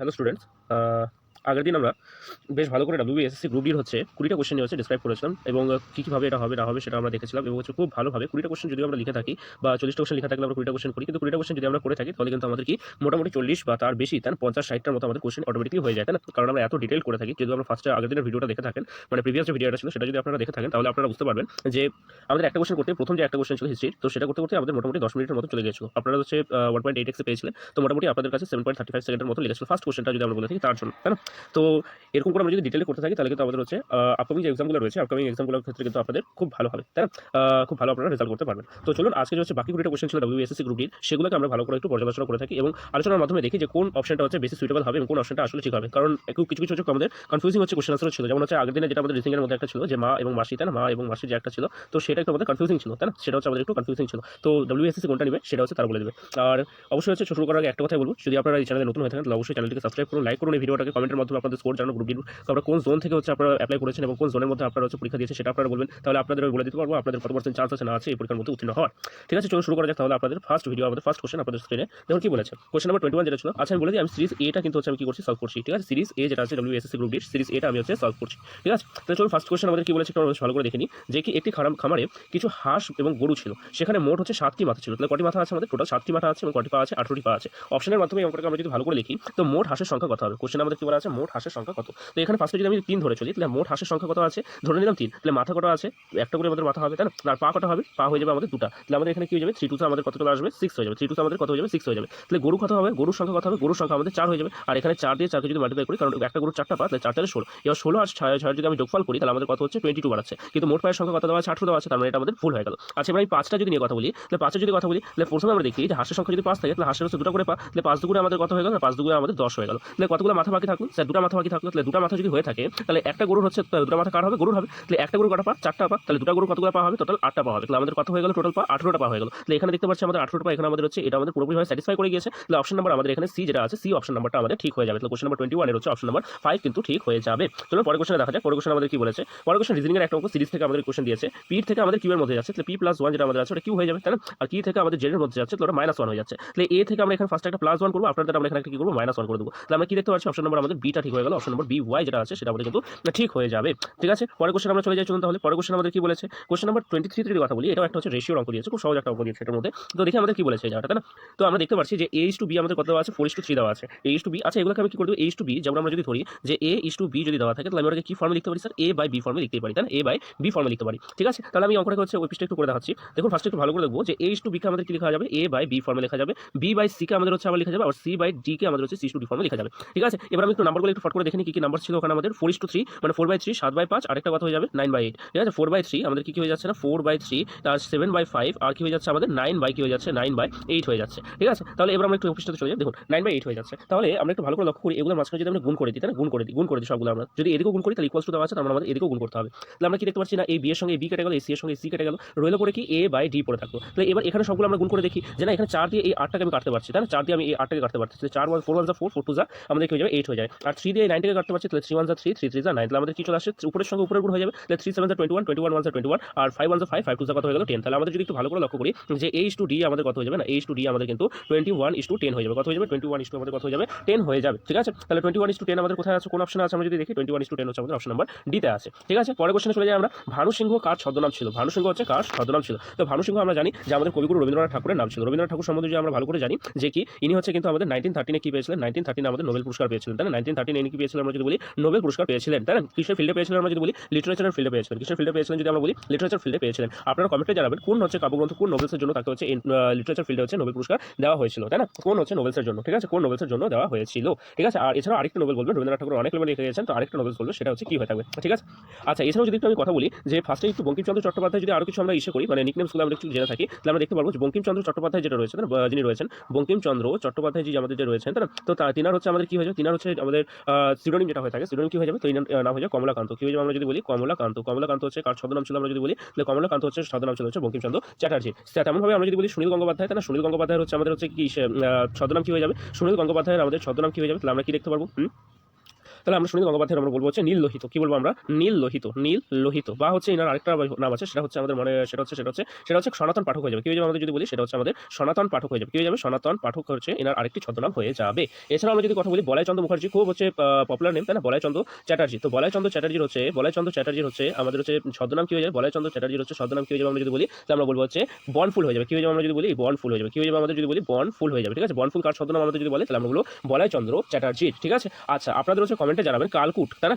Hello students. আগের দিন আমরা বেশ ভালো করে WBSSC গ্রুপ ডির হচ্ছে 20টা কোশ্চেন নিয়ে হচ্ছে ডিসক্রাইব করেছিলাম এবং কীভাবে এটা হবে না হবে সেটা আমরা দেখেছিলাম এবং হচ্ছে খুব ভালোভাবে 20টা কোশ্চেন যদি আমরা লিখে থাকি বা 40টা কোশ্চেন লিখে থাকলে আমরা 20টা কোশ্চেন করি, কিন্তু 20টা কোশ্চেন যদি আমরা করে থাকি তাহলে কিন্তু আমাদের কি মোটামুটি 40 বা তার বেশি তার 50-60টার মতো আমাদের কোশ্চেন অটোমেটিকলি হয়ে যায়, তাই না? কারণ আমরা এত ডিটেল করে থাকি। যদি আমরা ফার্স্টে আগের দিনের ভিডিওটা দেখে থাকেন, মানে প্রিভিয়াস যে ভিডিওটা ছিল সেটা যদি আপনারা দেখে থাকেন তাহলে আপনারা বুঝতে পারবেন যে আমাদের একটা কোশ্চেন করতে প্রথম যে একটা কোশ্চেন ছিল হিস্ট্রির, তো সেটা করতে করতে আমাদের মোটামুটি 10 মিনিটের মতো চলে গিয়েছিল। আপনারা হচ্ছে 1.8x পেয়েছিলেন, তো মোটামুটি আপনাদের কাছে 7.35 সেকেন্ডের মতো লেগেছিল ফার্স্ট কোশ্চেনটা যদি আমরা বলে থাকি তার জন্য, তাই না? তো এরকম করে আমরা যদি ডিটেলে করতে থাকি তাহলে কিন্তু আমাদের হচ্ছে আপকামিং যে এক্সামগুলো রয়েছে, আপকামিং এক্সামগুলোর ক্ষেত্রে কিন্তু আপনাদের খুব ভালো হবে, তাই না? খুব ভালো আপনারা রেজাল্ট করতে পারবেন। তো চলুন আজকে যে হচ্ছে বাকি 20টা কোশ্চেন ছিল WBSSC গ্রুপ ডির, সেগুলোকে আমরা ভালো করে একটু পর্যালোচনা করে থাকি এবং আলোচনার মাধ্যমে দেখি যে কোন অপশনটা হচ্ছে বেশি সুইটেবল হবে এবং কোন অপশনটা আসলে ঠিক হবে। কারণ কিছু কিছু হচ্ছে আমাদের কনফিউজিং হচ্ছে কোশ্চেন আনসার ছিল, যেমন হচ্ছে আগের দিনে যেটা আমাদের রিসিং এর মধ্যে একটা ছিল যে মা এবং মাসি, তাই না? মা এবং মাসি যে একটা ছিল, তো সেটা একটু আমাদের কনফিউজিং ছিল, তাই না? সেটা হচ্ছে আমাদের একটু কনফিউজিং ছিল। তো WBSSC কোনটা নেবে সেটা হচ্ছে তারা বলে দেবে। আর অবশ্যই হচ্ছে শুরু করার আগে একটা কথাই বলবো, যদি আপনারা এই চ্যানেলে নতুন হয়ে থাকেন তাহলে অবশ্যই চ্যানেলটিকে সাবস্ক্রাইব করুন, লাইক করুন, এই ভিডিওটাকে কমেন্টের মাধ্যমে আপনাদের স্কোর জানানো, গ্রুপ ডির আপনারা কোন জোন থেকে হচ্ছে আপনারা অ্যাপ্লাই করেছেন এবং কোন জোনের মধ্যে আপনারা হচ্ছে পরীক্ষা দিয়েছেন সেটা আপনারা বলবেন, তাহলে আপনাদের আমি বলে দিতে পারবো আপনাদের কত পার্সেন্ট চান্স আছে না আছে এই পরীক্ষার মধ্যে উত্তীর্ণ হওয়ার। ঠিক আছে, চলুন শুরু করা যাক তাহলে আপনাদের ফার্স্ট ভিডিও, আমাদের ফার্স্ট কোশ্চেন আপনাদের স্ক্রিনে দেখুন কি বলেছে। কোশ্চেন নাম্বার 21 যেটা ছিল, আচ্ছা আমি বলে দিই, আমি সিরিজ এটা কিন্তু হচ্ছে আমি কি করছি, সলভ করছি। ঠিক আছে, সিরিজ এ যেটা আছে WBSSC গ্রুপ ডির সিরিজ এটা আমি হচ্ছে সলভ করছি। ঠিক আছে, তো চলুন ফার্স্ট কোশ্চেন আমাদের কি বলেছে একটু ভালো করে দেখে নিই। যে কি একটি খামারে কিছু হাঁস এবং গরু ছিল, সেখানে মোট হচ্ছে 7টি মাথা ছিল। তাহলে কটি মাথা আছে আমাদের? টোটাল 7টি মাথা আছে এবং কটি পা আছে? 18টি পা আছে। অপশনের মাধ্যমে এই অঙ্কটাকে আমরা যদি ভালো করে লিখি তো মোট হাঁসের সংখ্যা কত হবে? কোশ্চেন আমাদের কি বলা আছে, মোট হাঁসের সংখ্যা কত। তো এখানে ফার্স্টে যদি আমি 3 ধরে চলি তাহলে মোট হাঁসের সংখ্যা কত আছে, ধরে নিলাম 3। তাহলে মাথা কত আছে? একটা করে আমাদের মাথা হবে, তাই না? আর পা কত হবে? পা হয়ে যাবে আমাদের দুটা। তাহলে আমাদের এখানে কি হয়ে যাবে, 3 2 আমাদের কত চলে আসবে, 6 হয়ে যাবে। 3 2 আমাদের কত হয়ে যাবে, 6 হয়ে যাবে। তাহলে গরু কত হবে? গরুর সংখ্যা কত হবে? গরুর সংখ্যা আমাদের 4 হয়ে যাবে। আর এখানে 4 দিয়ে 4কে যদি মাল্টিপ্লাই করি, কারণ একটা গরুর 4টা পা, তাহলে 4 4 16। এবার 16 আর 6 যদি আমি যোগফল করি তাহলে আমাদের কত হচ্ছে, 22 বাড়াচ্ছে। কিন্তু মোট পায়ের সংখ্যা কত দেওয়া আছে, 18 দেওয়া আছে, তার মানে এটা আমাদের ভুল হয়ে গেল। আচ্ছা এবার আমি 5টা যদি নিয়ে কথা বলি, তাহলে 5 যদি কথা বলি তাহলে প্রথমে আমরা দেখি যে হাঁসের সংখ্যা যদি 5 থাকে তাহলে হাঁসের হচ্ছে দুটো করে পা, তাহলে 5 দুগুণে আমাদের কত হয়ে গেল, 5 দুগুণে আমাদের 10 হয়ে গেল। তাহলে কতগুলো মাথা বাকি থাকলো, স্যার দুটো মাথা বাকি থাকলো। তাহলে দুটো মাথা যদি হয়ে থাকে তাহলে একটা গরুর হচ্ছে দুটো মাথা কার হবে, গরুর হবে। তাহলে একটা গরু কটা পা, 4টা পা। তাহলে দুটো গরু কতগুলো পা হবে, টোটাল 8টা পা হবে। তাহলে আমাদের কত হয়ে গেল, টোটাল পা 18টা পা হয়ে গেল। তাহলে এখানে দেখতে পাচ্ছি আমাদের 18টা পা, এখানে আমাদের হচ্ছে এটা আমাদের পুরোপুরি ভাবে স্যাটিসফাই করে গিয়েছে। তাহলে অপশন নাম্বার আমাদের এখানে সি যেটা আছে, সি অপশন নাম্বারটা আমাদের ঠিক হয়ে যাবে। তাহলে কোশ্চেন নাম্বার 21 এর হচ্ছে অপশন নাম্বার 5 কিন্তু ঠিক হয়ে যাবে। চলুন পরের কোশ্চেনে দেখা যাক। পরের কোশ্চেন আমাদের কি বলেছে। পরের কোশ্চেন রিজনিং এর একটা অঙ্ক, সিরিজ থেকে আমাদের কোশ্চেন দিয়েছে। পি থেকে আমাদের কিউ এর মধ্যে যাচ্ছে, তাহলে p+1 যেটা আমাদের আছে ওটা কিউ হয়ে যাবে, তাই না? আর কি থেকে আমাদের জেড এর মধ্যে যাচ্ছে, তাহলে ওটা -1 হয়ে যাচ্ছে। তাহলে এ থেকে আমরা এখানে ফার্স্ট একটা +1 করব, আপনাদের আমরা এখানে একটা কি করব, -1 করে দেব। তাহলে আমরা কি দেখতে পাচ্ছি, অপশন নাম্বার আমাদের বিটা ঠিক হয়ে গেল। অপশন নাম্বার বি ওয়াই যেটা আছে সেটা আমাদের কিন্তু ঠিক হয়ে যাবে। ঠিক আছে, পরের কোশ্চেন আমরা চলে যাই। চলুন তাহলে পরের কোশ্চেন আমাদের কি বলেছে। কোশ্চেন নাম্বার 23 যদি কথা বলি, এটাও একটা হচ্ছে রেশিওর অঙ্ক দিয়েছে, খুব সহজ একটা অঙ্ক দিয়েছে এটার মধ্যে। তো দেখি আমাদের কি বলেছে এই জায়গাটা, তাই না? তো আমরা দেখতে পাচ্ছি যে a/b আমাদের কত দেওয়া আছে, 4:3 দেওয়া আছে। a/b, আচ্ছা এগুলোকে আমি কি করে দেব, a/b যেমন আমরা যদি ধরি যে a/b যদি দেওয়া থাকে তাহলে আমি ওটাকে কি ফর্মে লিখতে পারি স্যার, a/b ফর্মে লিখতে পারি, তাই না? a/b ফর্মে লিখতে পারি। ঠিক আছে, তাহলে আমি অঙ্কটাকে হচ্ছে ওই পৃষ্ঠা একটু করে দেখাচ্ছি। দেখুন ফার্স্টে একটু ভালো করে দেখবো যে a/b কে আমাদের কি লেখা যাবে, a/b ফর্মে লেখা যাবে। b/c কে আমাদের হচ্ছে আবার লেখা যাবে, আর c/d কে আমাদের হচ্ছে c/d ফর্মে লেখা যাবে। ঠিক আছে, এবার আমি একটু নাম্বারগুলো একটু ফট করে দেখে নিই কি কি নাম্বার ছিল ওখানে আমাদের। 4:3 মানে 4/3, 7/5, আরেকটা কত হয়ে যাবে 9/8। ঠিক আছে, 4/3 আমাদের কি হয়ে যাচ্ছে না, 4/3, তার 7/5, আর কি হয়ে যাচ্ছে আমাদের 9 কি হয়ে যাচ্ছে, 9/8 হয়ে যাচ্ছে। ঠিক আছে, তাহলে এবার আমরা একটু পৃষ্ঠাতে চলে যাই। দেখুন 9/8 হয়ে যাচ্ছে। তাহলে আমরা একটু ভালো করে লক্ষ্য করি, এগুলোর মাঝখানে যদি আমরা গুণ করে দিই, তাহলে গুণ করে দিই সবগুলো। আমরা যদি এদিকেও গুণ করি তাহলে ইকুয়ালস টু দেওয়া আছে, তার মানে আমাদের এদিকেও গুণ করতে হবে। তাহলে আমরা কি দেখতে পাচ্ছি না, এই বি এর সঙ্গে বি কেটে গেল, এই সি এর সঙ্গে সি কেটে গেল, রইল পরে কি a/d পড়ে থাকলো। তাহলে এবার এখানে সবগুলো আমরা গুণ করে দেখি যে না, এখানে 4 দিয়ে এই 8টাকে আমি কাটতে পারছি, তাই না? 4 দিয়ে আমি এই 8টাকে কাটতে পারছি। তাহলে 4 1 4 4 2 আমাদের কি হয়ে যাবে, 8 হয়ে যায়। আর 3 দিয়ে এই 9টাকে কাটতে পারছি, তাহলে 3 1 3 3 3 9। তাহলে আমাদের কি চলে আসছে, উপরের সঙ্গে উপরের গুণ হয়ে যাবে। তাহলে 3 7 21 21 1 21, আর 5 1 5 5 2 কত হয়ে গেল, 10। তাহলে আমাদের যদি একটু ভালো করে লক্ষ্য করি যে a/d আমাদের কত হয়ে যাবে না, a/d আমাদের কিন্তু 21:10 হয়ে যাবে। কত হয়ে যাবে, 21 আমাদের কত হয়ে যাবে, 10 হয়ে যাবে। ঠিক আছে, তাহলে 21:10 আমাদের কোথায় আছে, কোন অপশনে আছে আমরা যদি দেখি, 21:10 হচ্ছে আমাদের অপশন নাম্বার ডি তে আছে। ঠিক আছে, পরের কোশ্চেনে চলে যাই আমরা। ভানু সিংহ কার ছদ্মনাম ছিল, ভানু সিংহ হচ্ছে কার ছদ্মনাম ছিল। তো ভানু সিংহ আমরা জানি যে আমাদের কবিগুরু রবীন্দ্রনাথ ঠাকুরের নাম ছিল। রবীন্দ্রনাথ ঠাকুর সম্বন্ধে যদি আমরা ভালো করে জানি যে কি ইনি হচ্ছে কিন্তু আমাদের 1913 কি পেয়েছিলেন, 1913 আমাদের নোবেল পুরস্কার পেয়েছিলেন, তাই না? 1913 ইনি কি পেয়েছিলেন আমরা যদি বলি, নোবেল পুরস্কার পেয়েছিলেন, তাই না? কিসের ফিল্ডে পেয়েছিলেন আমরা যদি বলি, লিটারেচারের ফিল্ডে পেয়েছিলেন। কিসের ফিল্ডে পেয়েছিলেন যদি আমরা বলি, লিটারেচার ফিল্ডে পেয়েছিলেন। আপনারা কমেন্টে জানাবেন কোন হচ্ছে কাব্যগ্রন্থ, কোন নোবেলসের জন্য তাকে হচ্ছে লিটারেচার ফিল্ডে হচ্ছে নোবেল পুরস্কার দেওয়া হয়েছিল, তাই না? কোন হচ্ছে নোবেলসের জন্য। ঠিক আছে, কোন নোবেলসের জন্য দেওয়া হয়েছিল। ঠিক আছে, আর এছাড়াও আরেকটা নোবেল বলবেন, রবীন্দ্রনাথ ঠাকুর অনেক নোবেল লিখে গেছেন, তো আরেকটা নোবেল বলবো সেটা হচ্ছে কি হয়ে থাকবে। ঠিক আছে, আচ্ছা এছাড়াও যদি একটু আমি কথা বলি যে ফার্স্টে একটু বঙ্কিমচন্দ্র চট্টোপাধ্যায় যদি আরো কিছু আমরা ইস্যু করি, মানে নিকনেমসগুলো আমরা একটু জেনে থাকি, তাহলে আমরা দেখতে পারবো যে বঙ্কিমচন্দ্র চট্টোপাধ্যায় যেটা রয়েছে, যিনি রয়েছেন বঙ্কিমচন্দ্র চট্টোপাধ্যায় জি আমাদের যে রয়েছেন, তাই না? তো তিনার হচ্ছে আমাদের কি হয়ে যাবে, তিনার হচ্ছে আমাদের সিনোনিম যেটা হয়ে থাকে, সিনোনিম কি হয়ে যাবে, তো এই নাম হয়ে যাবে কমলাকান্ত। কি হয়ে যাবে আমরা যদি বলি, কমলাকান্ত। কমলাকান্ত হচ্ছে কার ছদ্মনাম ছিল আমরা যদি বলি, তাহলে কমলাকান্ত হচ্ছে ছদ্মনাম ছিল হচ্ছে বঙ্কিমচন্দ্র চ্যাটার্জি। তেমনভাবে আমরা যদি বলি সুনীল গঙ্গোপাধ্যায়, তাই না? সুনীল গঙ্গোপাধ্যায় হচ্ছে আমাদের হচ্ছে কি ছদ্মনাম কি হয়ে যাবে, সুনীল গঙ্গোপাধ্যায়ের আমাদের ছদ্মনাম কি হয়ে যাবে, তাহলে আমরা কি দেখতে পারবো, তাহলে আমরা সুনীল গঙ্গোপাধ্যায়ের আমরা বলবো হচ্ছে নীল লোহিত। কি বলবো আমরা? নীল লোহিত, নীল লোহিত। বা হচ্ছে এনার আরেকটা নাম আছে, সেটা হচ্ছে আমাদের মনে সেটা হচ্ছে সনাতন পাঠক হয়ে যাবে। কি হয়ে যাবে আমাদের যদি বলি, সেটা হচ্ছে আমাদের সনাতন পাঠক হয়ে যাবে। কি হয়ে যাবে? সনাতন পাঠক হচ্ছে এনার আরেকটি ছদ্মনাম হয়ে যাবে। এছাড়াও আমরা যদি কথা বলি, বলাইচন্দ্র মুখার্জি খুব হচ্ছে পপুলার নেম, তাই না? বলাইচন্দ্র চ্যাটার্জি। তো বলাইচন্দ্র চ্যাটার্জির হচ্ছে আমাদের হচ্ছে ছদ্মনাম কি হয়ে যাবে? বলাইচন্দ্র চ্যাটার্জির হচ্ছে ছদ্মনাম কি হয়ে যাবে আমরা যদি বলি, তাহলে আমরা বলবো হচ্ছে বনফুল হয়ে যাবে। কি হয়ে যাবে আমরা যদি বলি? বনফুল হয়ে যাবে। কি হয়ে যাবে আমাদের যদি বলি? বনফুল হয়ে যাবে। ঠিক আছে, বনফুল কার ছদ্মনাম আমাদের যদি বলে, তাহলে আমরা বলবো বলাইচন্দ্র চ্যাটার্জির। ঠিক আছে, আচ্ছা আপনাদের হচ্ছে কমেন্টে জানাবেন কালকুট, তাই না?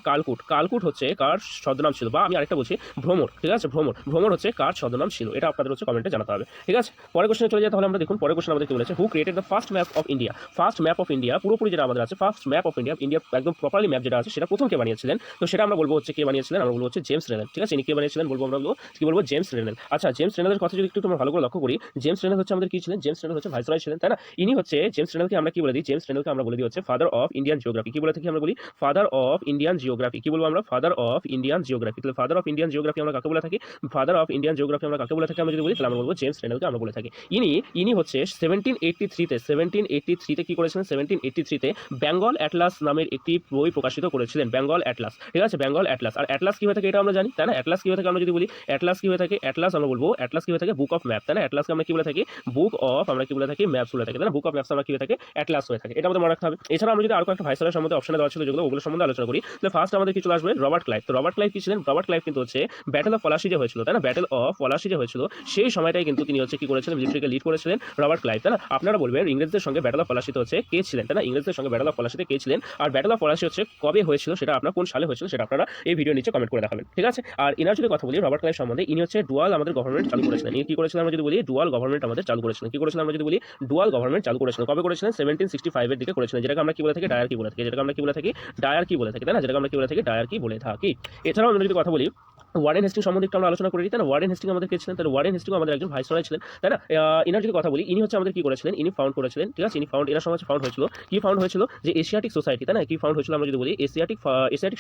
কালকুট হচ্ছে কার ছদ্মনাম ছিল? বা আমি আরেকটা বলছি, ভ্রমর। ঠিক আছে, ভ্রমর হচ্ছে কার ছদ্মনাম ছিল? এটা আপনাদের হচ্ছে কমেন্টে জানাতে হবে। ঠিক আছে, পরের কোশ্চেনে চলে যায়। তাহলে আমরা দেখুন পরের কোশ্চেন আমাদের কি বলেছে, হু created the first map of India? First map of India পুরোপুরি যেটা আমাদের আছে, first map of India, India একদম প্রপারলি ম্যাপ যেটা আছে, সেটা প্রথম কে বানিয়েছিলেন? তো সেটা আমরা বলবো হচ্ছে কে বানিয়েছিলেন? আমরা বলবো হচ্ছে জেমস রেনেল। ঠিক আছে, ইনি কে বানিয়েছিলেন বলবো আমরা? কি বলবো? জেমস রেনেল। আচ্ছা, জেমস রেনেলের কথা যদি একটু তোমরা ভালো করে লক্ষ্য করি, জেমস রেনেল হচ্ছে আমাদের কি ছিলেন? জেমস রেনেল হচ্ছে ভাইসরয় ছিলেন, তাই না? ইনি হচ্ছে জেমস রেনেলকে আমরা কি বলে দিই? জেমস রেনেলকে আমরা বলে দিই হচ্ছে ফাদার অফ ইন্ডিয়ান জিওগ্রাফি। কি বলে থাকি আমরা? বলি ফাদার অফ ইন্ডিয়ান জিওগ্রাফি। কি বলবো আমরা? Father of Indian geography. তাহলে ফাদার অফ ইন্ডিয়ান জিওগ্রাফি আমরা কাকে বলে থাকি? ফাদার অফ ইন্ডিয়ান জিওগ্রাফি আমরা কাকে বলে থাকি? আমরা যদি বলি, তাহলে আমরা বলবো জেমস রেনেলকে আমরা বলে থাকি। ইনি হচ্ছে 1783 তে কি করেছিলেন? 1783 তে বেঙ্গল অ্যাটলাস নামের একটি বই প্রকাশিত করেছিলেন, বেঙ্গল অ্যাটলাস। ঠিক আছে, বেঙ্গল অ্যাটলাস। আর অ্যাটলাস কি হয়ে থাকে এটা আমরা জানি, তাই না? অ্যাটলাস কি হয়ে থাকে আমরা যদি বলি, অ্যাটলাস কি হয়ে থাকে? অ্যাটলাস আমরা বলবো, অ্যাটলাস কি হয়ে থাকে? বুক অফ ম্যাপ, তাই না? অ্যাটলাসকে আমরা কি বলে থাকি? বুক অফ, আমরা কি বলে থাকি? ম্যাপস বলে থাকি, তাই না? বুক অফ ম্যাপস আমরা কি হয়ে থাকে? অ্যাটলাস হয়ে থাকে। এটা আমাদের মনে রাখতে হবে। এছাড়া আমরা যদি আরো একটা ভাইসরয়ের সম্বন্ধে অপশনে দেওয়া ছিল যেগুলো, ওগুলো সম্বন্ধে আলোচনা করি, তাহলে ফার্স্ট আমাদের কি চলে আসবে? Robert Clive. তো রবার্ট ক্লাইভ কি ছিলেন? রবার্ট ক্লাইভ কিন্তু হচ্ছে ব্যাটেল অফ পলাশি যে হয়েছিল, তাই না? ব্যাটেল অফ পলাশি যে হয়েছিল, সেই সময়টাই কিন্তু তিনি হচ্ছে কি করেছিলেন? মিলিটারিকে লিড করেছিলেন রবার্ট ক্লাইভ, তাই না? আপনারা বলবেন ইংরেজদের সঙ্গে ব্যাটেল অফ পলাশিতে হচ্ছে কে ছিলেন, তাই না? ইংরেজদের সঙ্গে ব্যাটেল অফ পলাশিতে কে ছিলেন? আর ব্যাটেল অফ পলাশি হচ্ছে কবে হয়েছিল, সেটা আপনার কোন সালে হয়েছিল, সেটা আপনারা এই ভিডিও নিচে কমেন্ট করে দেখাবেন। ঠিক আছে, আর ইনার যদি কথা বলি রবার্ট ক্লাইভ সম্বন্ধে, ইনি হচ্ছে ডুয়াল আমাদের গভর্নমেন্ট চালু করেছিলেন। ইনি কি করেছিলেন আমরা যদি বলি? ডুয়াল গভর্নমেন্ট আমাদের চালু করেছিলেন। কি করেছিলেন আমরা যদি বলি? ডুয়াল গভর্নমেন্ট চালু করেছিলেন। কবে করেছিলেন? 1765 এর দিকে করেছিলেন, যেটাকে আমরা কি বলে থাকি? ডায়ারকি বলে থাকি। যেটাকে আমরা কি বলে থাকি? ডায়ারকি বলে থাকি, তাই না? যেটাকে আমরা কি বলে থাকি? ডায়ারকি বলে থাকি। এছাড়াও আমরা যদি কথা বলি ওয়ারেন হেস্টিং সম্বন্ধে একটু আমরা আলোচনা করে দিই, তাই না? ওয়ারেন হেস্টিং আমাদের কে ছিলেন? তাহলে ওয়ারেন হেস্টিং আমাদের একজন ভাইসরয় ছিলেন, তাই না? ইনার যদি কথা বলি, ইনি হচ্ছে আমাদের কি করেছিলেন? ইনি ফাউন্ড করেছিলেন। ঠিক আছে, ইনি ফাউন্ড, এনার সময় ফাউন্ড হয়েছিল, কি ফাউন্ড হয়েছিল? যে এশিয়াটিক সোসাইটি, তাই না? কি ফাউন্ড হয়েছিল আমরা যদি বলি? এশিয়াটিক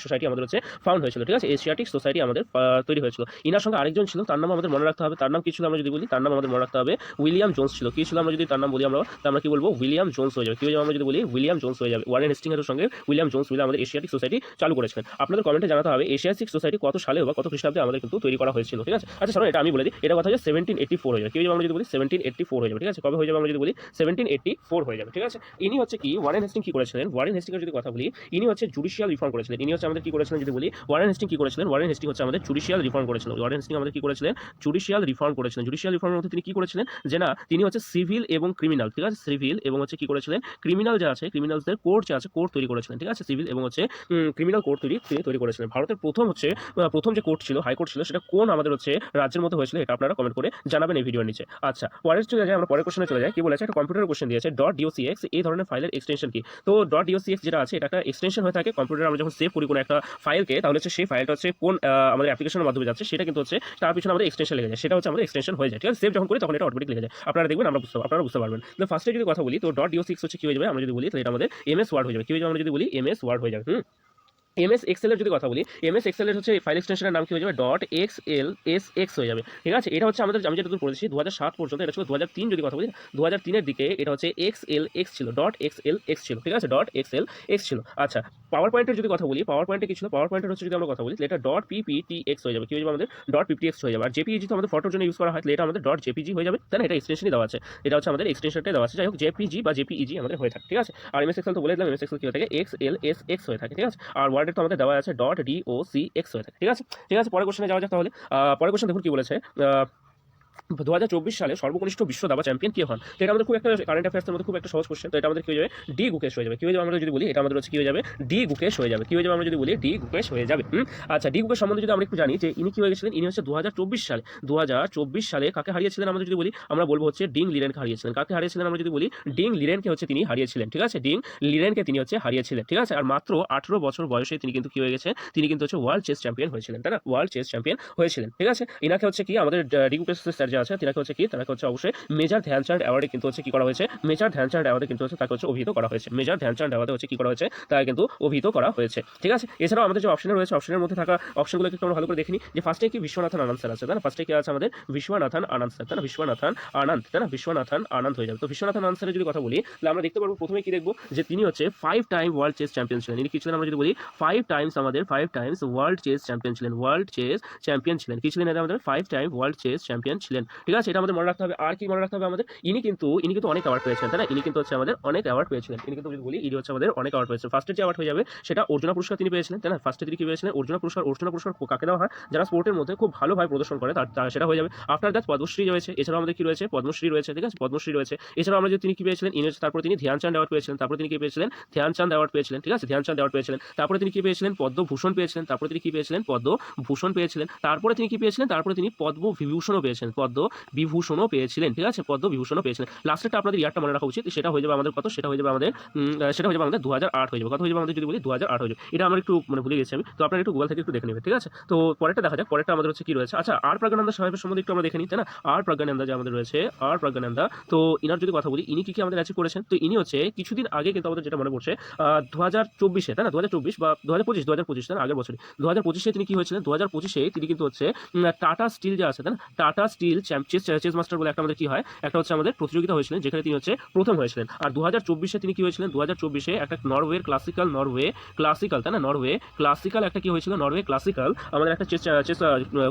সোসাইটি আমাদের হচ্ছে ফাউন্ড হয়েছিল। ঠিক আছে, এশিয়াটিক সোসাইটি আমাদের তৈরি হয়েছিল। ইনার সঙ্গে আরেকজন ছিল, তার নাম আমাদের মনে রাখতে হবে। তার নাম কি ছিল আমরা যদি বলি? তার নাম আমাদের মনে রাখতে হবে উইলিয়াম জোন্স ছিল। কি ছিল আমরা যদি তার নাম বলি আমরা, তাহলে আমরা কি বলবো? উইলিয়াম জোন্স হয়ে যাবে। কি হয়ে যাবে আমরা যদি বলি? উইলিয়াম জোন্স হয়ে যাবে। ওয়ারেন হেস্টিং এর সঙ্গে উইলিয়াম জোন্স মিলে আমাদের এশিয়াটিক সোসাইটি চালু করেছিলেন। আপনাদের কমেন্টে জানাতে হবে এশিয়াটিক সোসাইটি কত সালে বা কত খ্রিস্টাব্দে আমাদের কিন্তু তৈরি করা হয়েছিল। ঠিক আছে, আচ্ছা শোনো, এটা আমি বলে দিই, এটা কথা হচ্ছে 1784 হয়ে যাবে। কি হয়ে যাবে আমরা যদি বলি? 1784 হয়ে যাবে। ঠিক আছে, কবে হয়ে যাবে আমরা যদি বলি? 1784 হয়ে যাবে। ঠিক আছে, ইনি হচ্ছে কি ওয়ারেন হেস্টিং কি করেছিলেন? ওয়ারেন হেস্টিং এর যদি কথা বলি, ইনি হচ্ছে জুডিশিয়াল রিফর্ম করেছিলেন। ইনি হচ্ছে আমাদের কি করেছিলেন যদি বলি? ওয়ারেন হেস্টিং কি করেছিলেন? ওয়ারেন হেস্টিং হচ্ছে আমাদের জুডিশিয়াল রিফর্ম করেছিলেন। ওয়ারেন হেস্টিং আমাদের কি করেছিলেন? জুডিশিয়াল রিফর্ম করেছিলেন। জুডিশিয়াল রিফর্মের মধ্যে তিনি কি করেছিলেন? যে না, তিনি হচ্ছে সিভিল এবং ক্রিমিনাল, ঠিক আছে, সিভিল এবং হচ্ছে কি করেছিলেন? ক্রিমিনাল যে আছে, ক্রিমিনালসদের কোর্ট যে আছে, কোর্ট তৈরি করেছিলেন। ঠিক আছে, সিভিল এবং হচ্ছে ক্রিমিনাল কোর্ট তৈরি করেছিলেন। ভারতের প্রথম যে কোর্ট ছিল, হাইকোর্ট ছিল, সেটা কোন আমাদের হচ্ছে রাজ্যের মধ্যে হয়েছিল, এটা আপনারা কমেন্ট করে জানাবেন এই ভিডিওর নিচে। আচ্ছা, পরের চলে যায়, আমরা পরের কোশ্চেনে চলে যাই। কি বলেছে? একটা কম্পিউটার কোশ্চেন দিয়েছে, .docx এই ধরনের ফাইলের এক্সটেনশন কি? তো .docx যেটা আছে, এটা একটা এক্সটেনশন হয়ে থাকে কম্পিউটারে। আমরা যখন সেভ করি কোনো একটা ফাইলকে, তাহলে হচ্ছে সেই ফাইলটা হচ্ছে কোন আমাদের অ্যাপ্লিকেশনের মাধ্যমে যাচ্ছে, সেটা কিন্তু হচ্ছে তার পিছনে আমাদের এক্সটেনশন লেগে যায়, সেটা হচ্ছে আমাদের এক্সটেনশন হয়ে যায়। ঠিক আছে, সেভ যখন করি তখন এটা অটোমেটিক লেগে যায়। আপনারা দেখবেন, আপনারা বুঝতে পারবেন। তো ফার্স্টে যদি কথা বলি, তো .docx হচ্ছে কি হয়ে যাবে আমরা যদি বলি? তাহলে এটা আমাদের MS ওয়ার্ড হয়ে যাবে। কি হয়ে যাবে আমরা যদি বলি? MS ওয়ার্ড হয়ে যাবে। MS এক্সেল এর যদি কথা বলি, MS এক্সেল এর হচ্ছে ফাইল এক্সটেনশনের নাম কি হয়ে যাবে? .xlsx হয়ে যাবে। ঠিক আছে, এটা হচ্ছে আমাদের, আমি যেটা পড়েছি 2007 পর্যন্ত, এটা ছিল 2003 যদি কথা বলি, 2003 এর দিকে এটা হচ্ছে XLX ছিল, .xlx ছিল। ঠিক আছে, .xlx ছিল। আচ্ছা, পাওয়ার পয়েন্টের যদি কথা বলি, পাওয়ার পয়েন্টে কি ছিল? পাওয়ার পয়েন্টের হচ্ছে যদি আমরা কথা বলি, এটা .pptx হয়ে যাবে। কি হয়ে যাবে আমাদের? .pptx হয়ে যাবে। আর জেপিইজি তো আমাদের ফটোর জন্য ইউজ করা হয়, তাহলে এটা আমাদের .jpg হয়ে যাবে, তাই না? এটা এক্সটেনশনই দেওয়া আছে, এটা হচ্ছে আমাদের এক্সটেনশনটাই দেওয়া আছে। যাই হোক, জেপিজি বা জেপিইজি আমাদের হয়ে থাকে। ঠিক আছে, আর MS এক্সেল তো বলে দিলাম, MS এক্সেল কি হয়ে থাকে? XLSX হয়ে থাকে। ঠিক আছে, আর ওয়ার্ডের তো আমাদের দেওয়া আছে .docx হয়ে থাকে। ঠিক আছে, পরের কোশ্চেনে যাওয়া যাক তাহলে। পরের কোশ্চেন দেখুন কি বলেছে। 2024 সালে সর্বকনিষ্ঠ বিশ্ব দাবা চ্যাম্পিয়ন কে হন? তো এটা আমাদের খুব একটা কারেন্ট অ্যাফেয়ার্সের মধ্যে খুব একটা সহজ কোশ্চেন। তো এটা আমাদের কি হয়ে যাবে? ডি গুকেশ হয়ে যাবে। কি হয়ে যাবে আমরা যদি বলি? এটা আমাদের হচ্ছে কি হয়ে যাবে? ডি গুকেশ হয়ে যাবে। কি হয়ে যাবে আমরা যদি বলি? ডি গুকেশ হয়ে যাবে। আচ্ছা, ডি গুকেশ সম্বন্ধে যদি আমরা একটু জানি যে ইনি কি হয়ে গেছিলেন, ইনি হচ্ছে 2024 সালে কাকে হারিয়েছিলেন আমরা যদি বলি? আমরা বলবো হচ্ছে ডিং লিরেনকে হারিয়েছিলেন। কাকে হারিয়েছিলেন আমরা যদি বলি? ডিং লিরেনকে হচ্ছে তিনি হারিয়েছিলেন। ঠিক আছে, ডিং লিরেনকে তিনি হচ্ছে হারিয়েছিলেন। ঠিক আছে, আর মাত্র 18 বছর বয়সে তিনি কিন্তু কি হয়ে গেছে? তিনি কিন্তু হচ্ছে ওয়ার্ল্ড চেস চ্যাম্পিয়ন হয়েছিলেন, তাই না? ওয়ার্ল্ড চেস চ্যাম্পিয়ন হয়েছিলেন। ঠিক আছে, ইনাকে হচ্ছে কি আমাদের ডি গুকেশ স্যার যে আছে তিনাকে হচ্ছে কি, তাকে হচ্ছে অবশ্যই মেজর ধ্যানচাঁদ অ্যাওয়ার্ডে কিন্তু হচ্ছে কি করা হয়েছে, মেজর ধ্যানচাঁদ অ্যাওয়ার্ডে কিন্তু হচ্ছে তাকে হচ্ছে অভিহিত করা হয়েছে, মেজর ধ্যানচাঁদ অ্যাওয়ার্ডে হচ্ছে কি করা হয়েছে, তাকে কিন্তু অভিহিত করা হয়েছে। ঠিক আছে, এছাড়াও আমাদের যে অপশনে রয়েছে, অপশনের মধ্যে থাকা অপশনগুলোকে একটু আমরা ভালো করে দেখিনি, যে ফার্স্টে কি বিশ্বনাথন আনন্দ স্যার আছে, তাই না? ফার্স্টে কি আছে আমাদের বিশ্বনাথন আনন্দ স্যার, তাই না? বিশ্বনাথন আনন্দ, তাই না? বিশ্বনাথন আনন্দ হয়ে যাবে। তো বিশ্বনাথন আনন্দ স্যারের যদি কথা বলি, তাহলে আমরা দেখতে পারবো প্রথমে কি দেখবো, যে তিনি হচ্ছে 5 টাইম ওয়ার্ল্ড চেস চ্যাম্পিয়ন ছিলেন। ইনি কি ছিলেন আমরা যদি বলি 5 টাইমস আমাদের 5 টাইমস ওয়ার্ল্ড চেস চ্যাম্পিয়ন ছিলেন, ওয়ার্ল্ড চেস চ্যাম্পিয়ন ছিলেন। কি ছিলেন? এটা আমাদের 5 টাইম ওয়ার্ল্ড চেস চ্যাম্পিয়ন ছিলেন। ঠিক আছে, এটা আমাদের মনে রাখতে হবে। আর কি মনে রাখতে হবে আমাদের, ইনি কিন্তু অনেক অ্যাওয়ার্ড পেয়েছেন, তাই না? ইনি কিন্তু হচ্ছে আমাদের অনেক অ্যাওয়ার্ড পেয়েছিলেন। ইনি কিন্তু যদি বলি, ইনি হচ্ছে আমাদের অনেক অ্যাওয়ার্ড পেয়েছেন। ফার্স্টের যে অ্যাওয়ার্ড হয়ে যাবে সেটা অর্জুনা পুরস্কার তিনি পেয়েছিলেন, তাই না? ফার্স্টে তিনি কি পেয়েছিলেন? অর্জুনা পুরস্কার। অর্জুনা পুরস্কার কাকে দেওয়া হয়? যারা স্পোর্টের মধ্যে খুব ভালোভাবে প্রদর্শন করে তার সেটা হয়ে যাবে। আফটার দ্যাট পদ্মশ্রী রয়েছে, এছাড়াও আমাদের কি রয়েছে? পদ্মশ্রী রয়েছে। ঠিক আছে, পদ্মশ্রী রয়েছে। এছাড়াও আমরা যদি তিনি কি পেয়েছিলেন? তারপরে তিনি ধ্যানচাঁদ অ্যাওয়ার্ড পেয়েছিলেন। তারপরে তিনি কি পেয়েছিলেন? ধ্যানচাঁদ অ্যাওয়ার্ড পেয়েছিলেন। ঠিক আছে, ধ্যানচাঁদ অ্যাওয়ার্ড পেয়েছিলেন। তারপরে তিনি কি পেয়েছিলেন? পদ্মভূষণ পেয়েছিলেন। তারপরে তিনি কি পেয়েছিলেন? পদ্মভূষণ পেয়েছিলেন। তারপরে তিনি কি পেয়েছিলেন? তারপরে তিনি পদ্মবিভূষণও পেয়েছিলেন, পদ্মবিভূষণও পেয়েছিলেন। ঠিক আছে, পদ্মবিভূষণও পেয়েছিলেন। লাস্টেরটা আপনাদের ইয়ারটা মনে রাখা উচিত, সেটা হয়ে যাবে আমাদের কত? সেটা হয়ে যাবে আমাদের 2008 হয়ে যাবে। কত হয়ে যাবে আমাদের যদি বলি? 2008 হয়ে যাবে। এটা আমার একটু ভুলে গেছি আমি, তো আপনারা একটু গুগল থেকে একটু দেখে নেবেন। ঠিক আছে, তো পরেরটা দেখা যাক। পরেরটা আমাদের হচ্ছে কি রয়েছে। আচ্ছা, আর প্রজ্ঞানন্দা সাহেবের সম্বন্ধে একটু আমরা দেখে নিই, তাই না? আর প্রজ্ঞানন্দা যে আমাদের রয়েছে, আর প্রজ্ঞানন্দা, তো ইনার যদি কথা বলি, ইনি কি আমাদের অ্যাচিভ করেছেন? তো ইনি হচ্ছে কিছুদিন আগে কিন্তু আমাদের যেটা মনে পড়ছে 2024-এ, তাই না? 2024 বা 2025, তাই না? আগের বছরে 2025-এ তিনি কি হয়েছিলেন? 2025-এ তিনি কিন্তু হচ্ছে টাটা স্টিল যে আছে, তাই না? টাটা স্টিল চেস মাস্টার বলে একটা আমাদের কি হয়, একটা হচ্ছে আমাদের প্রতিযোগিতা হয়েছিলেন, যেখানে তিনি হচ্ছে প্রথম হয়েছিলেন। আর 2024-এ তিনি কি হয়েছিলেন? 2024-এ একটা নরওয়ের ক্লাসিক্যাল, তাই না? নরওয়ে ক্লাসিক্যাল একটা কি হয়েছিল? নরওয়ে ক্লাসিক্যাল আমাদের একটা চেস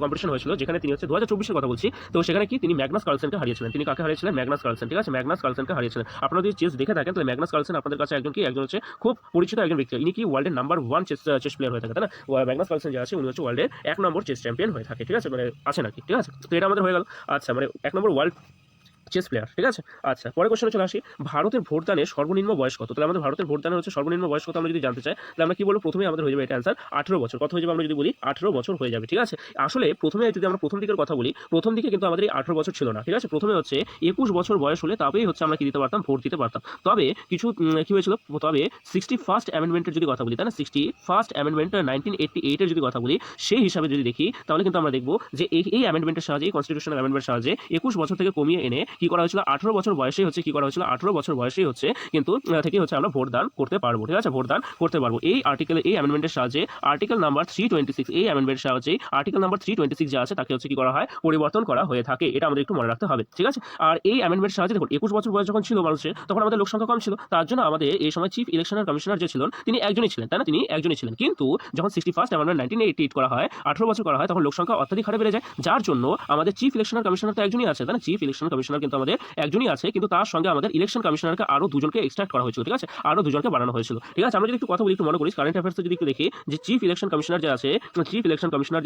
কম্পিটিশন হয়েছিল, যেখানে তিনি হচ্ছে 2024-এর কথা বলছি। তো সেখানে কি তিনি ম্যাগনাস কার্লসেনকে হারিয়েছিলেন। তিনি কাকে হারিয়েছিলেন? Magnus Carlsen. ঠিক আছে, ম্যাগনাস কার্লসেনকে হারিয়েছিলেন। আপনারা যদি চেস দেখে থাকেন, তাহলে ম্যাগনাস কার্লসেন আপনাদের কাছে একজন হচ্ছে খুব পরিচিত একজন ব্যক্তি। ইনি কি ওয়ার্ল্ডের নাম্বার 1 চেস প্লেয়ার হয়ে থাকে, তাই না? ম্যাগনাস কার্লসেন যে আছে, উনি হচ্ছে ওয়ার্ল্ডের 1 নম্বর চেস চ্যাম্পিয়ন হয়ে থাকে। ঠিক আছে, আছে নাকি? ঠিক আছে, তো এটা আমাদের হয়ে গেল। আচ্ছা, 1 নম্বর ওয়ার্ল্ড চেস প্লেয়ার। ঠিক আছে, আচ্ছা, পরের কোশ্চেনে চলে আসি। ভারতের ভোটদানের সর্বনিম্ন বয়স কত? তাহলে আমাদের ভারতের ভোটদানের হচ্ছে সর্বনিম্ন বয়স কত আমরা যদি জানতে চাই, তাহলে আমরা কি বলবো? প্রথমে আমাদের হয়ে যাবে এটা অ্যান্সার 18 বছর। কত হয়ে যাবে আমরা যদি বলি? 18 বছর হয়ে যাবে। ঠিক আছে, আসলে প্রথমে যদি আমরা প্রথম দিকের কথা বলি, প্রথম দিকে কিন্তু আমাদের এই 18 বছর ছিল না। ঠিক আছে, প্রথমে হচ্ছে 21 বছর বয়স হলে তবেই হচ্ছে আমরা কি দিতে পারতাম? ভোট দিতে পারতাম। তবে কিছু কি হয়েছিল? তবে 61st অ্যামেন্ডমেন্টের যদি কথা বলি, তাই না? 61st অ্যামেন্ডমেন্ট 1988 এর যদি কথা বলি, সেই হিসাবে যদি দেখি, তাহলে কিন্তু আমরা দেখবো যে এই অ্যামেন্ডমেন্টের সাহায্যে, এই কনস্টিটিউশনাল অ্যামেন্ডমেন্টের সাহায্যে 21 বছর থেকে কমিয়ে এনে কি করা হয়েছিল? 18 বছর বয়সেই হচ্ছে কি করা হয়েছিল? 18 বছর বয়সেই হচ্ছে কিন্তু থেকে হচ্ছে আমরা ভোটদান করতে পারবো। ঠিক আছে, ভোটদান করতে পারবো এই অ্যামেন্ডমেন্টের সাহায্যে। আর্টিকেল নাম্বার 326, এই অ্যামেন্ডমেন্টের সাহায্যে আর্টিকেল নাম্বার 326 যা আছে, তাকে হচ্ছে কি করা হয়? পরিবর্তন করা হয়ে থাকে। এটা আমাদের একটু মনে রাখতে হবে। ঠিক আছে, আর এই অ্যামেন্ডমেন্টের সাহায্যে দেখুন, 21 বছর বয়স যখন ছিল মানুষের, তখন আমাদের লোক সংখ্যা কম ছিল। তার জন্য আমাদের এই সময় চিফ ইলেকশনের কমিশনার যে ছিলেন, তিনি একজনই ছিলেন, তাই না? তিনি একজনই ছিলেন। কিন্তু যখন 61st অ্যামেন্ডমেন্ট 1988 করা হয়, 18 বছর করা হয়, তখন লোক সংখ্যা অত্যাধিক হারে বেড়ে যায়। যার জন্য আমাদের চিফ ইলেকশনের কমিশনার তো একজনই আছে, তাই না? চিফ ইলেকশন কমিশনার কিন্তু আমাদের একজনই আছে, কিন্তু তার সঙ্গে আমাদের ইলেকশন কমিশনারকে আরো দুজনকে এক্সট্রাক্ট করা হয়েছিল। ঠিক আছে, আরো দুজনকে বানানো হয়েছিল। ঠিক আছে, আমরা যদি একটু কথা বলি, একটু মনে করি, কারেন্ট অ্যাফেয়ার্স যদি একটু দেখি, যে চিফ ইলেকশন কমিশনার যে আছে, চিফ ইলেকশন কমিশনার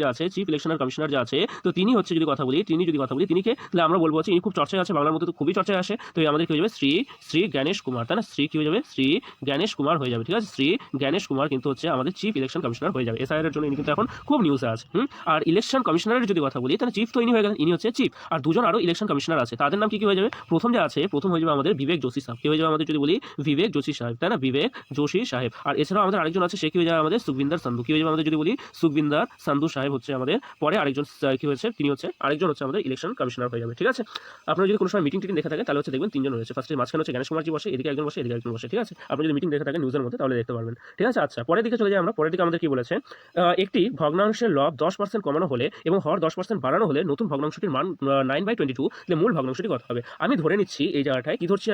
যে আছে, তো তিনি হচ্ছে যদি কথা বলি, তিনি কে? তাহলে আমরা বলবো হচ্ছে ইনি খুব চর্চায় আছে, বাংলার মধ্যে তো খুবই চর্চায় আসে। তো আমাদের কি হয়ে যাবে? শ্রী গণেশ কুমার, তাই না? শ্রী কি হয়ে যাবে? শ্রী গণেশ কুমার হয়ে যাবে। ঠিক আছে, শ্রী গণেশ কুমার কিন্তু হচ্ছে আমাদের চিফ ইলেকশন কমিশনার হয়ে যাবে। এসআইআর এর জন্য ইনি কিন্তু এখন খুব নিউজে আছে। আর ইলেকশন কমিশনারের যদি কথা বলি, তাহলে চিফ তো ইনি হয়ে গেলেন, ইনি হচ্ছে চিফ। আর দুজন আরো ইলেকশন কমিশনার আছে, তাদের নাম কি হয়ে যাবে? প্রথম যে আছে, প্রথম হয়ে যাবে আমাদের বিবেক যোশী সাহেব। কি হয়ে যাবে আমাদের যদি বলি? বিবেক যোশী সাহেব, তাই না? বিবেক যোশী সাহেব। আর এছাড়াও আমাদের আরেকজন আছে, সে কি হয়ে যাবে? আমাদের সুখবিন্দর সান্ধু। কি হয়ে যাবে আমাদের যদি বলি? সুখবিন্দর সান্ধু সাহেব হচ্ছে আমাদের পরে আরেকজন কি হয়েছে, তিনি হচ্ছে আরেকজন হচ্ছে আমাদের ইলেকশন কমিশনার হয়ে যাবে। ঠিক আছে, আপনারা যদি কোনো সময় মিটিং দেখে থাকেন, তাহলে হচ্ছে দেখবেন তিনজন রয়েছে। ফার্স্টে মাঝখানে হচ্ছে গণেশ কুমারজি বসে, এদিকে একজন বসে, এদিকে একজন বসে। ঠিক আছে, আপনি যদি মিটিং দেখে থাকেন নিউজের মধ্যে, তাহলে দেখতে পারবেন। ঠিক আছে, আচ্ছা, পরের দিকে চলে যাই আমরা। পরের দিকে আমাদের কি বলেছে? একটি ভগ্নাংশের লব 10% কমানো হলে এবং হর 10% বাড়ানো হলে নতুন ভগ্নাংশটির মান 9/22, তাহলে মূল ভগ্নাংশটি কত হবে? আমি ধরে নিচ্ছি এই জায়গাটায় কি ধরছি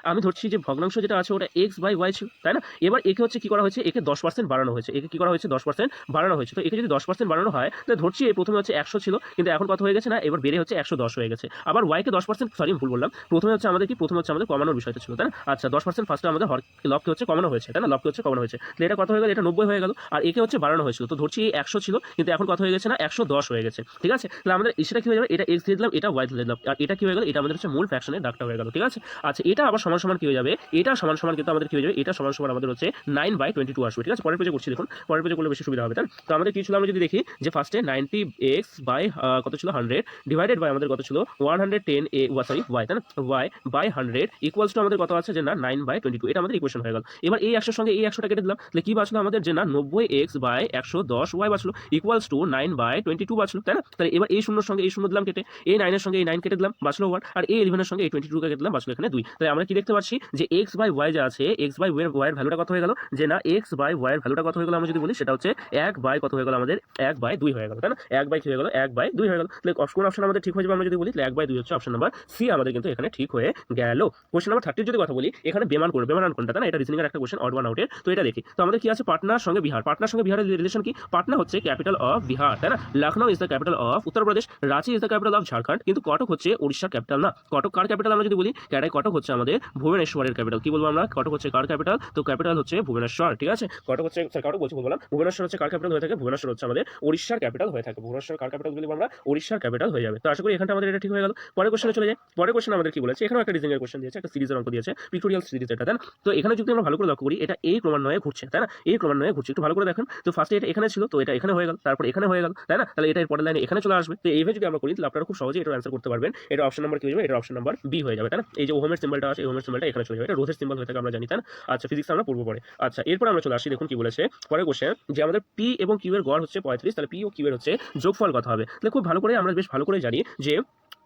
আমি ধরছি যে ভগ্নাংশ যেটা আছে ওটা x/y ছিল, তাই না? এবার একে হচ্ছে কি করা হয়েছে? একে 10% বাড়ানো হয়েছে। একে কি করা হয়েছে? 10% বাড়ানো হয়েছে। তো একে যদি 10% বাড়ানো হয়, তাহলে ধরছি এই প্রথমে হচ্ছে 100 ছিল, কিন্তু এখন কত হয়ে গেছে? না, এবার বেড়ে হচ্ছে 110 হয়ে গেছে। আবার y কে 10%, সরি ভুল বললাম, প্রথমে হচ্ছে আমাদের কমানোর বিষয়টা ছিল, তাই না? আচ্ছা, 10% ফার্স্টে আমাদের লবকে হচ্ছে কমানো হয়েছে, তাই না? লবকে হচ্ছে কমানো হয়েছে, তাহলে এটা কত হয়ে গেল? এটা 90 হয়ে গেল। আর একে হচ্ছে বাড়ানো হয়েছিল, তো ধরছি 100 ছিল, কিন্তু এখন কত হয়ে গেছে? না, 110 হয়ে গেছে। ঠিক আছে, তাহলে আমাদের সেটা কি হয়ে যাবে? এটা x দিয়ে দিলাম, এটা y দিয়ে দিলাম, আর এটা কি হয়ে গেল? এটা আমাদের হচ্ছে মূল ফ্র্যাকশনের দাগটা হয়ে গেল, ঠিক আছে। আচ্ছা এটা আবার সমান সমান কি হয়ে যাবে, এটা সমান সমান কিন্তু আমাদের কি হয়ে যাবে, এটা সমান সমান আমাদের হচ্ছে 9/22 আসবে, ঠিক আছে। পরের পেজে করছি দেখুন, পরের পেজে করলে বেশি সুবিধা হবে, তাই তো আমাদের কি ছিল আমরা যদি দেখি যে ফার্স্টে 90x বাই কত ছিল 100 ডিভাইডেড বাই আমাদের কত ছিল 110 সরি y, তাই না, y বাই 100 ইকুয়ালস টু আমাদের কত আছে যে না 9/22, এটা আমাদের ইকুয়েশন হয়ে গেল। এবার এই 100 সঙ্গে এই 100টা কেটে দিলাম, তাহলে কি বাঁচলো আমাদের যে না 90x বাই 110y বাঁচলো ইকুয়ালস টু 9/22 বাঁচলো, তাই না। তাহলে এবার এই শূন্যর সঙ্গে এই শূন্য দিলাম কেটে, এই 9 এর সঙ্গে এই 9 কেটে দিলাম বাঁচলো 1, আর এই 11 এর সঙ্গে এই 22 কে কেটে দিলাম বাঁচলো এখানে 2। তাহলে আমরা কি দেখতে পাচ্ছি যে x বাই y যা আছে, x বাই y এর ভ্যালুটা কত হয়ে গেল যে না x বাই y এর ভ্যালুটা কত হয়ে গেল আমরা যদি বলি সেটা হচ্ছে 1 বাই কত হয়ে গেল আমাদের 1/2 হয়ে গেল, তাই না। 1 বাই কি হয়ে গেল 1/2 হয়ে গেল। তাহলে কোন অপশন আমাদের ঠিক হয়ে যাবে আমরা যদি বলি, তাহলে 1/2 হচ্ছে অপশন নাম্বার সি আমাদের কিন্তু এখানে ঠিক হয়ে গেল। কোশ্চেন নাম্বার 30 যদি কথা বলি, এখানে বেমান করবে, বেমান কোনটা, তাই না, এটা রিজনিং এর একটা কোশ্চেন অড ওয়ান আউটের। তো এটা দেখি, তো আমাদের কি আছে পাটনার সঙ্গে বিহার, পাটনার সঙ্গে বিহারের রিলেশন কি, পাটনা হচ্ছে ক্যাপিটাল অফ বিহার, তাই না, Lucknow is the capital of Uttar Pradesh, Ranchi is the capital of Jharkhand, কিন্তু কটক হচ্ছে উড়িষ্যার ক্যাপিটাল না। কটক কার ক্যাপিটাল আমরা যদি বলি, কটক হচ্ছে আমাদের ভুবনেশ্বরের ক্যাপিটাল। কি বলবো আমরা, কটক হচ্ছে কার ক্যাপিটাল, তো ক্যাপিটাল হচ্ছে ভুবনেশ্বর, ঠিক আছে। কটক হচ্ছে কটক বলছি বললাম, ভুবনেশ্বর হচ্ছে কার ক্যাপিটাল হয়ে থাকে, ভুবনেশ্বর হচ্ছে আমাদের উড়িষ্যার ক্যাপিটাল হয়ে থাকে, ভুবনেশ্বর কার ক্যাপিটাল বলি আমরা, উড়িষ্যার ক্যাপিটাল হয়ে যাবে। তো আশা করি এখানটা আমাদের এটা ঠিক হয়ে গেল। পরের কোশ্চেনে চলে যাই। পরের কোশ্চেন আমাদের কি বলেছে, এখানেও একটা রিজনিং এর কোশ্চেন দিয়েছে, একটা সিরিজের অঙ্ক দিয়েছে, পিক্টোরিয়াল সিরিজ এটা, তাই না। তো এখানে যদি আমরা ভালো করে লক্ষ্য করি, এটা এই ক্রমান্বয়ে ঘুরছে, তাই না, এই ক্রমান্বয়ে ঘুরছে, একটু ভালো করে দেখেন। তো ফার্স্টে এটা এখানে ছিল, তো এটা এখানে হয়ে গেল, তারপর এখানে হয়ে গেল, তাই না। তাহলে এটা এর পরের লাইনে এখানে চলে আসবে। তো এইভাবে যদি আমরা করি, তাহলে আপনারা খুব সহজেই এটা অ্যান্সার করতে পারবেন। এটা অপশন নাম্বার কি হয়ে যাবে, এটা অপশন নাম্বার বি হয়ে যাবে, তাই না। এই যে ওহমের সিম্বলটা আছে, এই ওহমের সিম্বলটা এখানে চলে যাবে, এটা রোধের সিম্বল হয়ে থাকে আমরা জানি, তাই না। আচ্ছা ফিজিক্স আমরা পড়বো পরে। আচ্ছা এরপর আমরা চলে আসি, দেখুন কি বলেছে পরের কোশ্চেন, যে আমাদের পি এবং কিউ এর গড় হচ্ছে 35, তাহলে পি ও কিউ এর হচ্ছে যোগফল কত হবে। তাহলে খুব ভালো করে আমরা বেশ ভালো করে জানি যে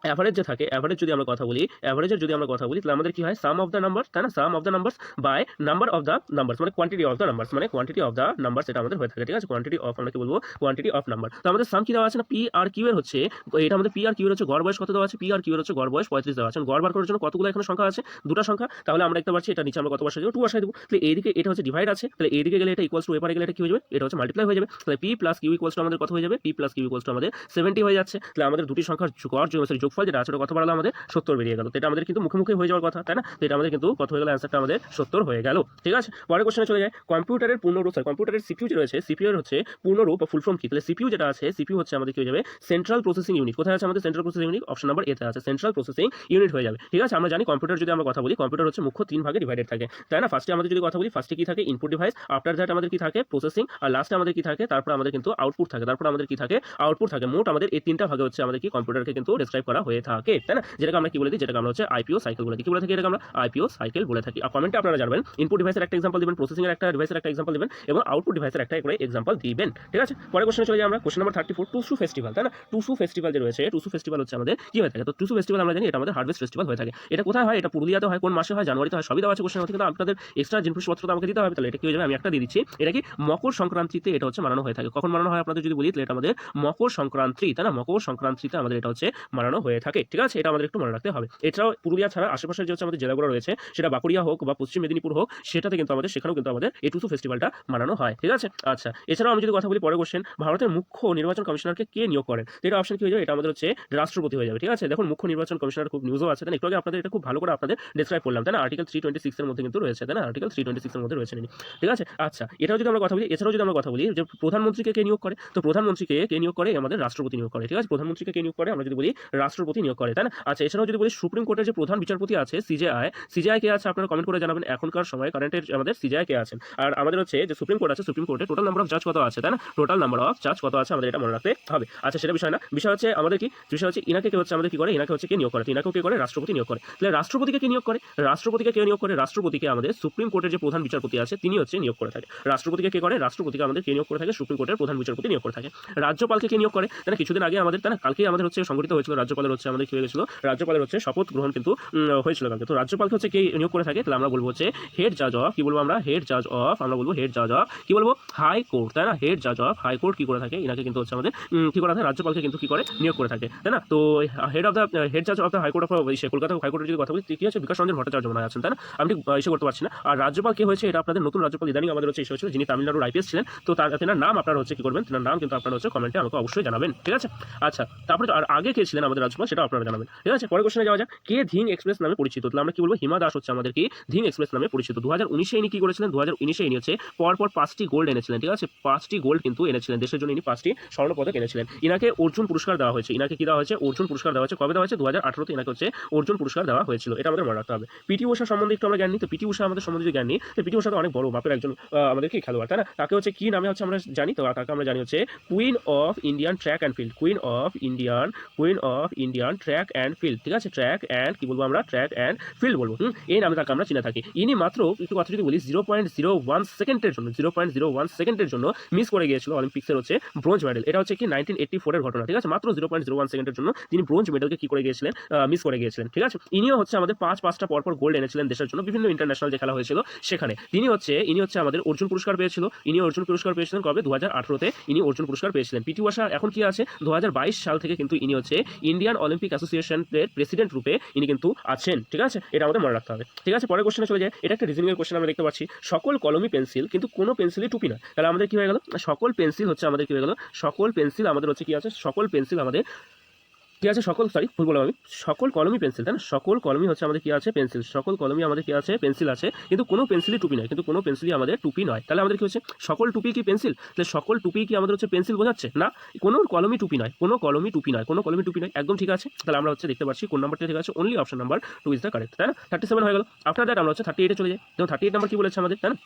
অ্যাভারেজ যে থাকে, অ্যাভারেজ যদি আমরা কথা বলি, অ্যাভারেজের যদি আমরা কথা বলি, তাহলে আমাদের কি হয় সাম অফ দ্য নাম্বার, তাই না, sum of the numbers by number of the numbers, মানে কোয়ান্টিটি অফ দ্য নাম্বারস, মানে কোয়ান্টিটি অফ দ্য নাম্বারস এটা আমাদের হয়ে থাকে, ঠিক আছে। কোয়ান্টিটি অফ আমরা কি বলবো, কোয়ান্টিটি অফ নাম্বার। তো আমাদের সাম কি দেওয়া আছে না, পি আর কিউ এর হচ্ছে, এটা আমাদের পি আর কিউ এর হচ্ছে গড় বয়স কত দেওয়া আছে, পি আর কিউ এর হচ্ছে গড় বয়স 35 দেওয়া আছে। গড় বার করার জন্য কতগুলো এখানে সংখ্যা আছে, দুটো সংখ্যা, তাহলে আমরা দেখতে পাচ্ছি এটা নিচে আমরা কত বসাই দেবো, 2 বসাই দেবো। তাহলে এইদিকে এটা হচ্ছে ডিভাইড আছে, তাহলে এইদিকে গেলে এটা ইকুয়ালস টু, এপারে গেলে এটা কি হয়ে যাবে, এটা হচ্ছে মাল্টিপ্লাই হয়ে যাবে। তাহলে P plus Q equals to আমাদের কত হয়ে যাবে, P plus Q equals to আমাদের 70 হয়ে যাচ্ছে। তাহলে আমাদের দুটি সংখ্যার গড় যোগফল যেটা আছে ওটা কত বাড়ালো আমাদের 70 বেরিয়ে গেল। তো এটা আমাদের কিন্তু মুখোমুখি হয়ে যাওয়ার কথা, তাই না। তো এটা আমাদের কিন্তু কত হয়ে গেল, অ্যান্সারটা আমাদের 70 হয়ে গেল, ঠিক আছে। পরের কোশ্চেনে চলে যায়, কম্পিউটারের পূর্ণরূপ, কম্পিউটারের সিপিইউ যে রয়েছে, সিপিইউ এর হচ্ছে পূর্ণরূপ বা ফুল ফর্ম কি, তাহলে সিপিইউ যেটা আছে, সিপিইউ হচ্ছে আমাদের কি হয়ে যাবে, সেন্ট্রাল প্রসেসিং ইউনিট। কোথায় আছে আমাদের central processing unit, option number A তে আছে, সেন্ট্রাল প্রসেসিং ইউনিট হয়ে যাবে, ঠিক আছে। আমরা জানি কম্পিউটার যদি আমরা কথা বলি, কম্পিউটার হচ্ছে মুখ্য 3 ভাগে ডিভাইডেড থাকে, তাই না। ফার্স্টে আমাদের যদি কথা বলি, ফার্স্টে কি থাকে, ইনপুট ডিভাইস, আফটার দ্যাট আমাদের কি থাকে, প্রসেসিং, আর লাস্টে আমাদের কি থাকে, তারপর আমাদের কিন্তু আউটপুট থাকে, তারপর আমাদের কি থাকে, আউটপুট থাকে। মোট আমাদের এই 3টা ভাগে হচ্ছে আমাদের কি কম্পিউটারকে কিন্তু ডেসক্রাইব করা হয়ে থাকে, তাই না। যেটাকে আমরা কি বলে দিই, যেটাকে আমরা হচ্ছে আইপিও সাইকেল বলে দিই, কি বলে থাকি, এটাকে আমরা আইপিও সাইকেল বলে থাকি। আর কমেন্টে আপনারা জানবেন ইনপুট ডিভাইসের একটা এক্সাম্পল দিবেন, প্রসেসিং এর একটা ডিভাইসের একটা এক্সাম্পল দিবেন, এবং আউটপুট ডিভাইসের একটা করে এক্সাম্পল দিবেন, ঠিক আছে। পরের কোশ্চেনে চলে যাই আমরা, কোশ্চেন নাম্বার 34, টুসু ফেস্টিভ্যাল, তাই না। টুসু ফেস্টিভ্যাল যে রয়েছে, টুসু ফেস্টিভ্যাল হচ্ছে আমাদের কি হয়ে থাকে, তো টুসু ফেস্টিভ্যাল আমরা জানি এটা আমাদের হারভেস্ট ফেস্টিভ্যাল হয়ে থাকে। এটা কোথায় হয়, এটা পুরুলিয়াতে হয়, কোন মাসে হয়, জানুয়ারিতে হয়, সবই দেওয়া আছে কোশ্চেন মধ্যে, কিন্তু আপনাদের এক্সট্রা জিনিসপত্র তো আমাকে দিতে হবে। তাহলে এটা কি হয়ে যাবে, আমি একটা দিয়ে দিচ্ছি, এটা কি মকর সংক্রান্তিতে এটা হচ্ছে মানানো হয়ে থাকে। কখন মানানো হয় আপনাদের যদি বলি, তাহলে এটা আমাদের মকর সংক্রান্তি, তাই না, মকর সংক্রান্তিতে আমাদের এটা হচ্ছে মানানো হয়ে থাকে, ঠিক আছে। এটা আমাদের একটু মনে রাখতে হবে। এছাড়াও পুরুলিয়া ছাড়া আশেপাশের যে হচ্ছে আমাদের জেলাগুলো রয়েছে, সেটা বাঁকুড়িয়া হোক বা পশ্চিম মেদিনীপুর হোক, সেটাতে কিন্তু আমাদের সেখানেও কিন্তু আমাদের এই টুসু ফেস্টিভ্যালটা মানানো হয়, ঠিক আছে। আচ্ছা এছাড়াও আমি যদি কথা বলি, পরের কোশ্চেন, ভারতের মুখ্য নির্বাচন কমিশনারকে কে নিয়োগ করেন, তো এটা অপশন কি হয়ে যাবে, এটা আমাদের হচ্ছে রাষ্ট্রপতি হয়ে যাবে, ঠিক আছে। দেখুন মুখ্য নির্বাচন কমিশনার খুব নিউজও আছে, তাই না, একটু আগে আপনাদের এটা খুব ভালো করে আপনাদের ডেসক্রাইব করলাম, তাই না। আর্টিকেল 326 এর মধ্যে কিন্তু রয়েছে, তাই না, আর্টিকেল 326 এর মধ্যে রয়েছে, ঠিক আছে। আচ্ছা এটাও যদি আমরা কথা বলি, এছাড়াও যদি আমরা কথা বলি যে প্রধানমন্ত্রীকে কে নিয়োগ করে, তো প্রধানমন্ত্রীকে কে নিয়োগ করে, আমাদের রাষ্ট্রপতি নিয়োগ করে, ঠিক আছে। প্রধানমন্ত্রীকে কে নিয়োগ করে, আমরা যদি বলি রাষ্ট্রপতি নিয়োগ করে, তাই না। আচ্ছা এছাড়াও যদি বলি সুপ্রিম কোর্টের যে প্রধান বিচারপতি আছে সিজেআই, সিজেআই কে আছে আপনারা কমেন্ট করে জানাবেন এখনকার সময় কারেন্টের আমাদের সিজেআই কে আছেন। আর আমাদের হচ্ছে যে সুপ্রিম কোর্ট আছে, সুপ্রিম কোর্টে টোটাল নাম্বার অফ জাজ কত আছে, তাই না, টোটাল নাম্বার অফ জাজ কত আছে আমাদের এটা মনে রাখতে হবে। আচ্ছা সেটা বিষয় না, বিষয় হচ্ছে আমাদের কি, বিষয় হচ্ছে ইনাকে কে হচ্ছে আমাদের কি করে, ইনাকে হচ্ছে কে নিয়োগ করে, ইনাকেও কে করে, রাষ্ট্রপতি নিয়োগ করে। তাহলে রাষ্ট্রপতিকে কে নিয়োগ করে, রাষ্ট্রপতিকে কে নিয়োগ করে, রাষ্ট্রপতিকে আমাদের সুপ্রিম কোর্টের যে প্রধান বিচারপতি আছে তিনি হচ্ছে নিয়োগ করে থাকে। রাষ্ট্রপতিকে কে করে, রাষ্ট্রপতিকে আমাদের কে নিয়োগ করে থাকে, সুপ্রিম কোর্টের প্রধান বিচারপতি নিয়োগ করে থাকে। রাজ্যপালকে কে নিয়োগ করে, তাই না, কিছুদিন আগে আমাদের, তাই না, কালকে আমাদের হচ্ছে সংগঠিত হয়েছিল, রাজ্যপালের হচ্ছে আমাদের কি হয়ে গেছিল, রাজ্যপালের হচ্ছে শপথ গ্রহণ কিন্তু হয়েছিল কালকে। তো রাজ্যপালকে হচ্ছে কে নিয়োগ করে থাকে, তাহলে আমরা বলবো হচ্ছে হেড জাজ অফ, কি বলবো আমরা, হেড জাজ অফ, আমরা বলবো হেড জাজ অফ কি বলবো, হাই কোর্ট, তাই না, হেড জাজ অফ হাই কোর্ট কি করে থাকে, ইনাকে কিন্তু হচ্ছে আমাদের কি করা থাকে, রাজ্যপালকে কিন্তু কি করে নিয়োগ করে থাকে, তাই না। তো হেড অফ দ্য হেড জাজ of the high court of Kolkata হাইকোর্টের যদি কথা বলি, কি আছে, বিকাশ রঞ্জন ভট্টাচার্য মনে আছেন, তাই না, আমি ঠিক ইসে করতে পারছি না। আর রাজ্যপাল কে হয়েছে, এটা আপনাদের নতুন রাজ্যপাল ইদানিং আমাদের হচ্ছে ইস্যু হয়েছিল, যিনি তামিলনাড়ুর আইপিএস ছিলেন, তো তেনার নাম আপনারা হচ্ছে কি করবেন, তেনার নাম কিন্তু আপনারা হচ্ছে কমেন্টে আমাকে অবশ্যই জানাবেন, ঠিক আছে। আচ্ছা তারপরে আর আগে কে ছিলেন আমাদের আসবো সেটা আপনারা জানাবেন। ঠিক আছে, পরের কোশ্চেনে যাওয়া যাক। কে ধিং এক্সপ্রেস নামে পরিচিত? তাহলে আমরা কি বলবো, হিমা দাস হচ্ছে আমাদের কি ধিং এক্সপ্রেস নামে পরিচিত। 2019-এ ইনি কি করেছিলেন, 2019-এ ইনি হচ্ছে পরপর 5টি গোল্ড এনেছিলেন। ঠিক আছে, 5টি গোল্ড কিন্তু এনেছিলেন দেশের জন্য, ইনি 5টি স্বর্ণ পদক এনেছিলেন। ইনাকে অর্জুন পুরস্কার দেওয়া হয়েছে। ইনাকে কি দেওয়া হয়েছে, অর্জুন পুরস্কার দেওয়া হয়েছে। কবে দেওয়া হয়েছে, 2018-তে ইনাকে হচ্ছে অর্জুন পুরস্কার দেওয়া হয়েছিল। এটা আমাদের মনে রাখতে হবে। পিটি ঊষা সম্বন্ধে একটু আমরা জ্ঞান নিই। তো পিটি ঊষা আমাদের সম্বন্ধে জ্ঞান নিই, তো পিটি ঊষা তো অনেক বড় মাপের একজন আমাদের কি খেলোয়াড়, তাই না? তাকে হচ্ছে কি নামে হচ্ছে আমরা জানি, তো তাকে আমরা জানি হচ্ছে queen of Indian track and field, queen of Indian track and field. ঠিক আছে, ট্র্যাক অ্যান্ড কি বলবো আমরা, ট্র্যাক অ্যান্ড ফিল্ড বলবো। এই নামে তাকে আমরা চিনে থাকি। ইনি মাত্র একটু কথা যদি বলি 0.01 সেকেন্ডের জন্য 0.01 সেকেন্ডের জন্য মিস করে গিয়েছিল অলিম্পিক্সের হচ্ছে ব্রোঞ্জ মেডেল। এটা হচ্ছে কি 1984-এর ঘটনা। ঠিক আছে, মাত্র 0.01 সেকেন্ডের জন্য তিনি ব্রোঞ্জ মেডেলকে কি করে গিয়েছিলেন, মিস করে গিয়েছিলেন। ঠিক আছে, ইনিও হচ্ছে আমাদের পাঁচটা পরপর গোল্ড এনেছিলেন দেশের জন্য, বিভিন্ন ইন্টারন্যাশনাল যে খেলা হয়েছিল সেখানে। ইনি হচ্ছে আমাদের অর্জুন পুরস্কার পেয়েছিল। ইনি অর্জুন পুরস্কার পেয়েছিলেন কবে, 2018-তে ইনি অর্জুন পুরস্কার পেয়েছিলেন। পিটি ঊষা এখন কি আছে, 2022 সাল থেকে কিন্তু ইনি হচ্ছে ইন্ডিয়ান অলিম্পিক অ্যাসোসিয়েশনের প্রেসিডেন্ট রূপে ইনি কিন্তু আছেন। ঠিক আছে, এটা আমাদের মনে রাখতে হবে। ঠিক আছে, পরের কোশ্চেনে চলে যায়। এটা একটা রিজনিং এর কোশ্চেন আমরা দেখতে পাচ্ছি। সকল কলমই পেন্সিল কিন্তু কোনো পেন্সিলই টুপি না। তাহলে আমাদের কি হয়ে গেল, সকল পেন্সিল হচ্ছে আমাদের কি হয়ে গেল, সকল পেন্সিল আমাদের হচ্ছে কি আছে, সকল পেন্সিল আমাদের কি আছে, ভুল বললাম আমি, সকল কলমই পেন্সিল, তাই না? সকল কলমই হচ্ছে আমাদের কি আছে, পেন্সিল। সকল কলমই আমাদের কি আছে, পেন্সিল আছে, কিন্তু কোনো পেন্সিলই টুপি নয়, কিন্তু কোনো পেন্সিলই আমাদের টুপি নয়। তাহলে আমাদের কি হচ্ছে, সকল টুপি কি পেন্সিল? তাহলে সকল টুপি কি আমাদের হচ্ছে পেন্সিল বোঝাচ্ছে না? কোনো কলমই টুপি নয়, কোনো কলমই টুপি নয়, কোনো কলমই টুপি নয়, একদম ঠিক আছে। তাহলে আমরা হচ্ছে দেখতে পাচ্ছি কোন নাম্বারটা ঠিক আছে, only option number 2 is the correct, তাই না? 37 হয়ে গেল। আফটার দ্যাট আমরা হচ্ছে 38-এ চলে যাই। দেখুন 38 নাম্বার কি বলেছে আমাদের, তাই না?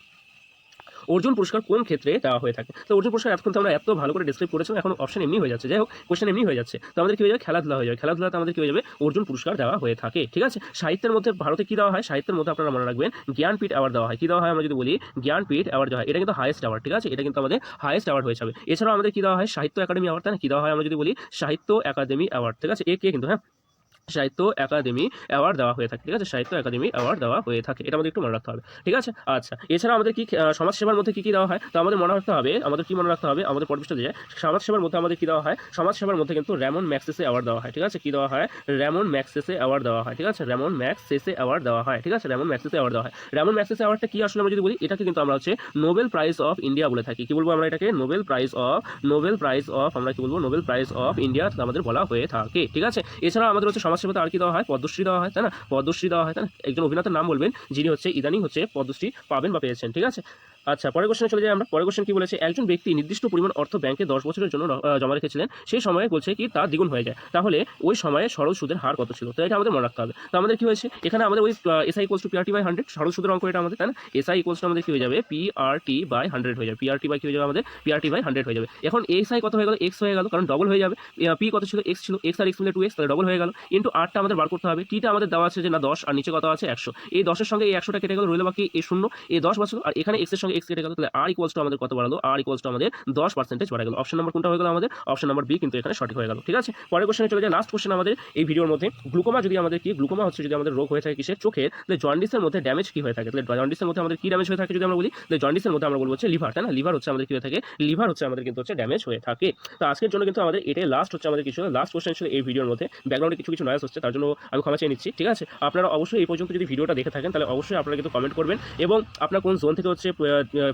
অর্জুন পুরস্কার কোন ক্ষেত্রে দেওয়া হয়ে থাকে? তো অর্জুন পুরস্কার এতক্ষণ তো আমরা এত ভালো করে ডিসক্রাইব করেছিলাম, এখন অপশন এমনি হয়ে যাচ্ছে। যাই হোক, কোশ্চেন এমনি হয়ে যাচ্ছে। তো আমাদের কি হয়ে যাবে, খেলাধুলা হয়ে যাবে। খেলাধুলাতে আমাদের কি হয়ে যাবে, অর্জুন পুরস্কার দেওয়া হয়ে থাকে। ঠিক আছে, সাহিত্যের মধ্যে ভারতে কি দেওয়া হয়, সাহিত্যের মধ্যে আপনারা মনে রাখবেন জ্ঞানপীঠ অ্যাওয়ার্ড দেওয়া হয়। কি দেওয়া হয়, আমরা যদি বলি জ্ঞানপীঠ অ্যাওয়ার্ড দেওয়া হয়, এটা কিন্তু হাইয়েস্ট অ্যাওয়ার্ড। ঠিক আছে, এটা কিন্তু আমাদের হাইয়েস্ট অ্যাওয়ার্ড হয়ে যাবে। এছাড়াও আমাদের কি দেওয়া হয়, সাহিত্য একাডেমি অ্যাওয়ার্ড, তাই না? কি দেওয়া হয়, আমরা যদি বলি সাহিত্য একাডেমি অ্যাওয়ার্ড। ঠিক আছে, কে কিন্তু, হ্যাঁ, সাহিত্য একাডেমি অ্যাওয়ার্ড দেওয়া হয়ে থাকে। ঠিক আছে, সাহিত্য একাডেমি অ্যাওয়ার্ড দেওয়া হয়ে থাকে, এটা আমাদের একটু মনে রাখতে হবে। ঠিক আছে, আচ্ছা, এছাড়া আমাদের কি সমাজসেবার মধ্যে কি দেওয়া হয়, তো আমাদের মনে রাখতে হবে, আমাদের কি মনে রাখতে হবে, আমাদের পরিবেশটা দিয়ে সমাজসেবার মধ্যে আমাদের কি দেওয়া হয়, সমাজসেবার মধ্যে কিন্তু র্যামন ম্যাগসেসে অ্যাওয়ার্ড দেওয়া হয়। ঠিক আছে, কি দেওয়া হয়, র্যামন ম্যাগসেসে অ্যাওয়ার্ড দেওয়া হয়। ঠিক আছে, র্যামন ম্যাগসেসে অ্যাওয়ার্ড দেওয়া হয়। ঠিক আছে, র্যামন ম্যাগসেসে অ্যাওয়ার্ড দেওয়া হয়। র্যামন ম্যাগসেসে অ্যাওয়ার্ডটা কি আসলে আমরা যদি বলি, এটাকে কিন্তু আমরা হচ্ছে নোবেল প্রাইজ অফ ইন্ডিয়া বলে থাকি। কি বলবো আমরা এটাকে, নোবেল প্রাইজ অফ আমরা কি বলবো, নোবেল প্রাইজ অফ ইন্ডিয়া আমাদের বলা হয়ে থাকে। ঠিক আছে, এছাড়া আমাদের হচ্ছে সমাজসেবাতে আর কি দেওয়া হয়, পদ্মশ্রী দেওয়া হয়, তাই না? পদ্মশ্রী দেওয়া হয়, তাই না? একজন অভিনেতার নাম বলবেন যিনি হচ্ছে ইদানিং হচ্ছে পদ্মশ্রী পাবেন বা পেয়েছেন। ঠিক আছে, আচ্ছা, পরের কোশ্চেনে চলে যাই আমরা। পরের কোশ্চেন কি বলেছে, একজন ব্যক্তি নির্দিষ্ট পরিমাণ অর্থ ব্যাংকে 10 বছরের জন্য জমা রেখেছিলেন, সেই সময়ে বলছে কি তা দ্বিগুণ হয়ে যায়, তাহলে ওই সময়ে সরল সুদের হার কত ছিল? তো এটা আমাদের মনে রাখতে হবে। তো আমাদের কি হয়েছে, এখানে আমাদের ওই SI equals to PRT by 100, সরল সুদের অঙ্ক এটা আমাদের, তাই না? এসআই ইকুয়ালস টু আমাদের কি হয়ে যাবে, পিআরটি বাই 100 হয়ে যাবে। পিআরটি বাই কি হয়ে যাবে আমাদের, পিআরটি বাই 100 হয়ে যাবে। এখন এসআই কত হয়ে গেল, এক্স হয়ে গেল, কারণ ডবল হয়ে যাবে। পি কত ছিল, এক্স ছিল, এক্স আর এক্স মিলে 2x, তাহলে ডবল হয়ে গেল। ইন্টু আরটা আমাদের বার করতে হবে। টিটা আমাদের দেওয়া আছে যে না 10, আর নিচে কত আছে 100। এই 10-এর সঙ্গে এই 100টা কেটে গেল, রইল বাকি এই 0, এই 10 বাঁচলো, আর এখানে এক্স এর সঙ্গে এক্স কেটে গেল, তাহলে আর ইকুয়ালস টু আমাদের কত বাড়ালো, আর ইকুয়ালস টু আমাদের 10% বাড়া গেল। অপশন নাম্বার কোনটা হয়ে গেল আমাদের, অপশন নাম্বার বি কিন্তু এখানে সঠিক হয়ে গেল। ঠিক আছে, পরের কোশ্চেনে চলে যায়। লাস্ট কোশ্চেন আমাদের এই ভিডিওর মধ্যে, গ্লুকোমা যদি আমাদের কি, গ্লুকোমা হচ্ছে যদি আমাদের রোগ হয়ে থাকে কিসের, চোখের, তাহলে জন্ডিসের মধ্যে ড্যামেজ কি হয়ে থাকে? তাহলে জন্ডিসের মধ্যে আমাদের কি ড্যামেজ হয়ে থাকে যদি আমরা বলি, তাহলে জন্ডিসের মধ্যে আমরা বলবো হচ্ছে লিভার, তাই না? লিভার হচ্ছে আমাদের কি হয়ে থাকে, লিভার হচ্ছে আমাদের কিন্তু হচ্ছে ড্যামেজ হয়ে থাকে। তো আজকের জন্য কিন্তু আমাদের এটাই লাস্ট হচ্ছে আমাদের কিছু লাস্ট কোশ্চেন ছিল এই ভিডিওর মধ্যে। ব্যাকগ্রাউন্ডে কিছু নয়েজ হচ্ছে, তার জন্য আমি ক্ষমা চেয়ে নিচ্ছি। ঠিক আছে, আপনারা অবশ্যই এই পর্যন্ত যদি ভিডিওটা দেখে থাকেন তাহলে অবশ্যই আপনারা কিন্তু কমেন্ট করবেন, এবং আপনার কোন জোন থেকে হচ্ছে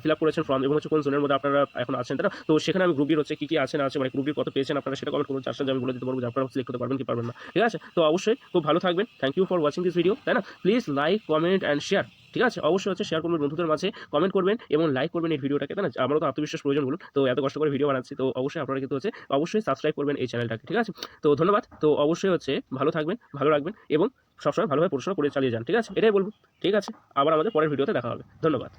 ফিল আপ করেছেন ফর্ম, এবং হচ্ছে কোন জোনের মধ্যে আপনারা এখন আছেন, তাই না? তো সেখানে আমি গ্রুপ ডির হচ্ছে কি আছে না আছে, মানে গ্রুপ ডির কত পেয়েছেন আপনারা সেটা কমেন্ট করুন, চারটা আমি বলে দিতে পারবো যে আপনারা সিলেক্ট করতে পারবেন কি পারবেন না। ঠিক আছে, তো অবশ্যই খুব ভালো থাকবেন। Thank you for watching this video, তাই না? Please like, comment and share. ঠিক আছে, অবশ্যই হচ্ছে শেয়ার করবেন বন্ধুদের মাঝে, কমেন্ট করবেন এবং লাইক করবেন এই ভিডিওটাকে, তাই না? আমারও তো আত্মবিশ্বাস প্রয়োজন বলুন, তো এত কষ্ট করে ভিডিও বানাচ্ছি, তো অবশ্যই আপনারা কিন্তু হচ্ছে অবশ্যই সাবস্ক্রাইব করবেন এই চ্যানেলটাকে। ঠিক আছে, তো ধন্যবাদ। তো অবশ্যই হচ্ছে ভালো থাকবেন, ভালো রাখবেন এবং সবসময় ভালোভাবে পড়াশোনা করে চালিয়ে যান। ঠিক আছে, এটাই বলবো। ঠিক আছে, আবার আমাদের পরের ভিডিওতে দেখা হবে। ধন্যবাদ।